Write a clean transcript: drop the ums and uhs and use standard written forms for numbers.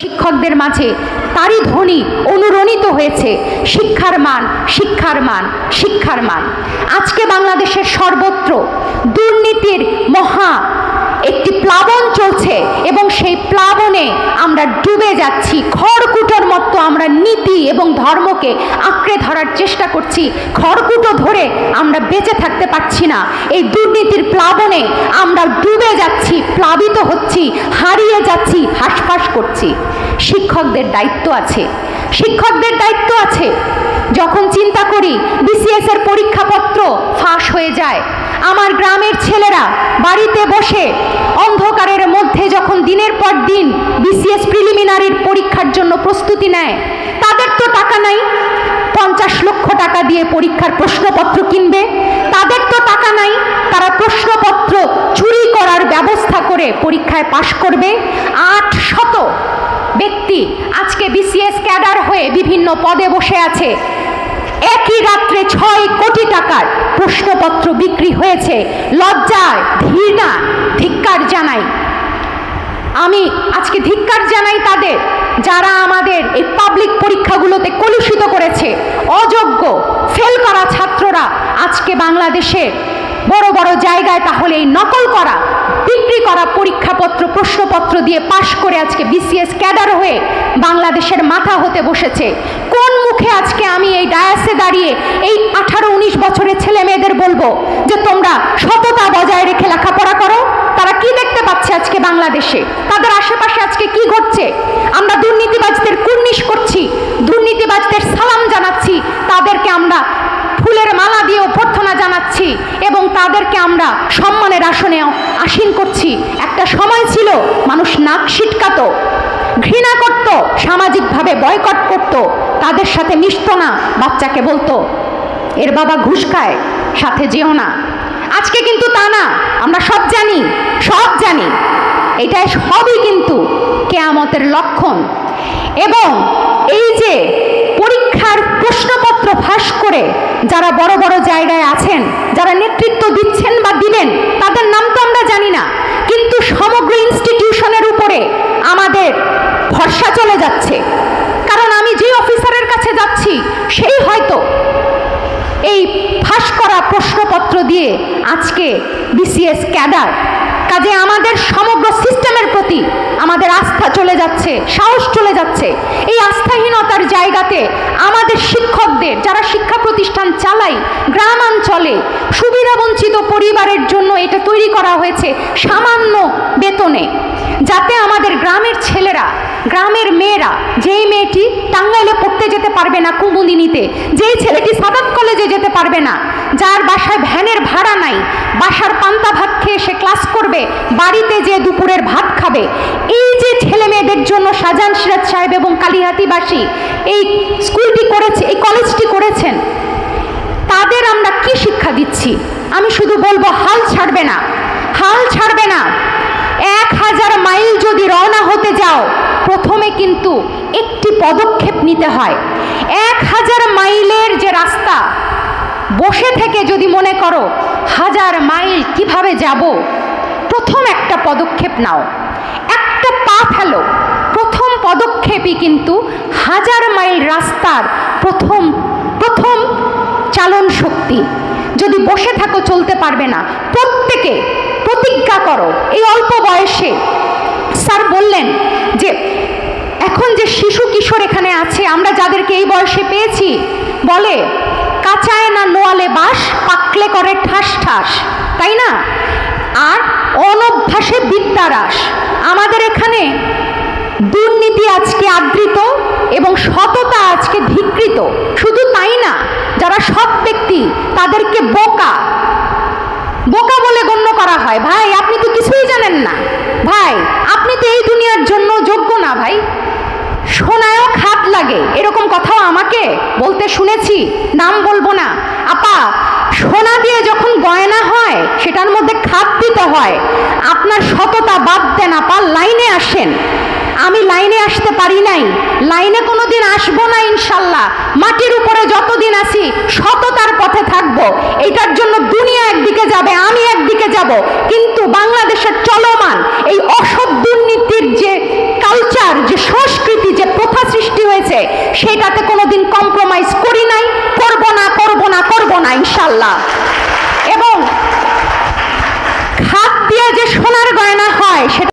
শিক্ষকদের মাঝে তারই ধ্বনি অনুরণিত হয়েছে, শিক্ষার মান, শিক্ষার মান, শিক্ষার মান। আজকে বাংলাদেশের সর্বত্র দুর্নীতির মহা একটি প্লাবন চলছে এবং সেই প্লাবনে আমরা ডুবে যাচ্ছি। খড়কুটোর মতো আমরা নীতি এবং ধর্মকে আঁকড়ে ধরার চেষ্টা করছি, খড়কুটো ধরে আমরা বেঁচে থাকতে পারছি না। এই দুর্নীতির প্লাবনে আমরা ডুবে যাচ্ছি, প্লাবিত হচ্ছি, হারিয়ে যাচ্ছি, হাঁসফাঁস করছি। শিক্ষকদের দায়িত্ব আছে, শিক্ষকদের দায়িত্ব আছে। যখন চিন্তা করি বিসিএস এর পরীক্ষাপত্র ফাঁস হয়ে যায়, আমার গ্রামের ছেলেরা বাড়িতে বসে অন্ধকারের মধ্যে যখন দিনের পর দিন বিসিএস প্রিলিমিনারির পরীক্ষার জন্য প্রস্তুতি নেয়, তাদের তো টাকা নাই 50 লক্ষ টাকা দিয়ে পরীক্ষার প্রশ্নপত্র কিনবে, তাদের তো টাকা নাই তারা প্রশ্নপত্র চুরি করার ব্যবস্থা করে পরীক্ষায় পাশ করবে। 800 ব্যক্তি আজকে বিসিএস ক্যাডার হয়ে বিভিন্ন পদে বসে আছে। একই রাত্রে 6 কোটি টাকার প্রশ্নপত্র বিক্রি হয়েছে। লজ্জায় ঘৃণা ধিক্কার জানাই। আমি আজকে ধিক্কার জানাই তাদের যারা আমাদের এই পাবলিক পরীক্ষাগুলোতে কলুষিত করেছে। অযোগ্য ফেল করা ছাত্ররা আজকে বাংলাদেশের বড় বড় জায়গায় তাহলে এই নকল করা, বিক্রি করা পরীক্ষাপত্র প্রশ্নপত্র দিয়ে পাশ করে আজকে বিসিএস ক্যাডার হয়ে বাংলাদেশের মাথা হতে বসেছে। কোন মুখে আজকে আমি এই ডায়াসে দাঁড়িয়ে এই 18-19 বছরের ছেলে মেয়েদের বলবো যে তোমরা সততা বজায় রেখে লেখাপড়া করো? তারা কি দেখতে পাচ্ছে আজকে বাংলাদেশে? তাদের আশেপাশে আজকে কি ঘটছে? আমরা দুর্নীতিবাজদের কুর্নিশ করছি, দুর্নীতিবাজদের সালাম জানাচ্ছি, তাদেরকে আমরা ফুলের মালা দিয়ে অভ্যর্থনা জানাচ্ছি এবং তাদেরকে আমরা সম্মানের আসনে আসীন করছি। একটা সময় ছিল মানুষ নাক সিটকাতো, ঘৃণা করত, সামাজিকভাবে বয়কট করত, তাদের সাথে মিশত না, বাচ্চাকে বলতো এর বাবা ঘুষ খায়, সাথে যেও না। আজকে কিন্তু তা না, আমরা সব জানি, সব জানি। এটাই সবই কিন্তু কেয়ামতের লক্ষণ। এবং এই যে পরীক্ষার প্রশ্নপত্র ফাঁস করে যারা বড় বড় জায়গায় আছেন, যারা নেতৃত্ব দিচ্ছেন বা দিবেন, তাদের নাম তো আমরা জানি না, কিন্তু সমগ্র ইনস্টিটিউশনের উপরে আমাদের ভরসা চলে যাচ্ছে। কারণ আমি যে অফিসারের কাছে যাচ্ছি সেই হয়তো এই ফাঁস করা প্রশ্নপত্র দিয়ে আজকে বিসিএস ক্যাডার। কাজে আমাদের সমগ্র সিস্টেমের প্রতি আমাদের আস্থা চলে যাচ্ছে, সাহস চলে যাচ্ছে। এই আস্থাহীনতার জায়গাতে আমাদের শিক্ষকদের, যারা শিক্ষা প্রতিষ্ঠান চালায় গ্রামাঞ্চলে, সুবিধাবঞ্চিত পরিবারের জন্য এটা তৈরি করা হয়েছে সামান্য বেতনে, যাতে আমাদের গ্রামের ছেলেরা, গ্রামের মেয়েরা, যেই মেয়েটি টাঙ্গাইলে পড়তে যেতে পারবে না কুমুদিনীতে, যেই ছেলেটি সাদাত কলেজে যেতে পারবে না, যার বাসায় ভ্যানের ভাড়া নাই, বাসার পান্তা ভাত খেয়ে সে ক্লাস করবে, বাড়িতে যে দুপুরের ভাত খাবে, এই যে ছেলে মেয়েদের জন্য শাহজাহান সিরাজ সাহেব এবং কালিহাতিবাসী এই স্কুলটি করেছে, এই কলেজটি করেছেন, তাদের আমরা কি শিক্ষা দিচ্ছি? আমি শুধু বলবো হাল ছাড়বে না, হাল ছাড়বে না। 1000 মাইল যদি রওনা হতে যাও, প্রথমে কিন্তু একটি পদক্ষেপ নিতে হয়। 1000 মাইলের যে রাস্তা, বসে থেকে যদি মনে করো 1000 মাইল কিভাবে যাব, প্রথম একটা পদক্ষেপ নাও, একটা পা ফেলো। প্রথম পদক্ষেপই কিন্তু 1000 মাইল রাস্তার প্রথম চালন শক্তি। যদি বসে থাকো চলতে পারবে না। প্রত্যেকে প্রতিজ্ঞা করো। এই অল্প বয়সে স্যার বললেন যে এখন যে শিশু কিশোর এখানে আছে, আমরা যাদেরকে এই বয়সে পেয়েছি, বলে কাঁচায় না নোয়ালে বাস, পাকলে করে ঠাস ঠাস, তাই না? আর অনভ্যাসে বিদ্যারাস। আমাদের এখানে দুর্নীতি আজকে আদৃত এবং সততা আজকে ধিকৃত। শুধু তাই না, যারা সৎ ব্যক্তি তাদেরকে বোকা বোকা বলে গণ্য করা হয়। ভাই আপনি তো কিছুই জানেন না, ভাই আপনি তো এই দুনিয়ার জন্য যোগ্য না, ভাই সোনায়ও খাত লাগে, এরকম কথাও আমাকে বলতে শুনেছি, নাম বলবো না। আপা, সোনা দিয়ে যখন গয়না হয় সেটার মধ্যে খাত দিতে হয়। আপনার সততা বাদ দেন আপা, লাইনে আসেন। আমি লাইনে আসতে পারি নাই, লাইনে কোনোদিন আসবো না ইনশাল্লাহ। মাটির উপরে যতদিন আছি সততার পথে থাকবো। এটার জন্য দুনিয়া একদিকে যাবে, আমি একদিকে যাব, কিন্তু বাংলাদেশের চলমান এই অসৎ দুর্নীতির যে কালচার, যে সংস্কৃতি, এটাতে কোনোদিন কম্প্রোমাইজ করি নাই, করব না করব না করব না ইনশাল্লাহ। এবং খাদ দিয়ে যে সোনার গয়না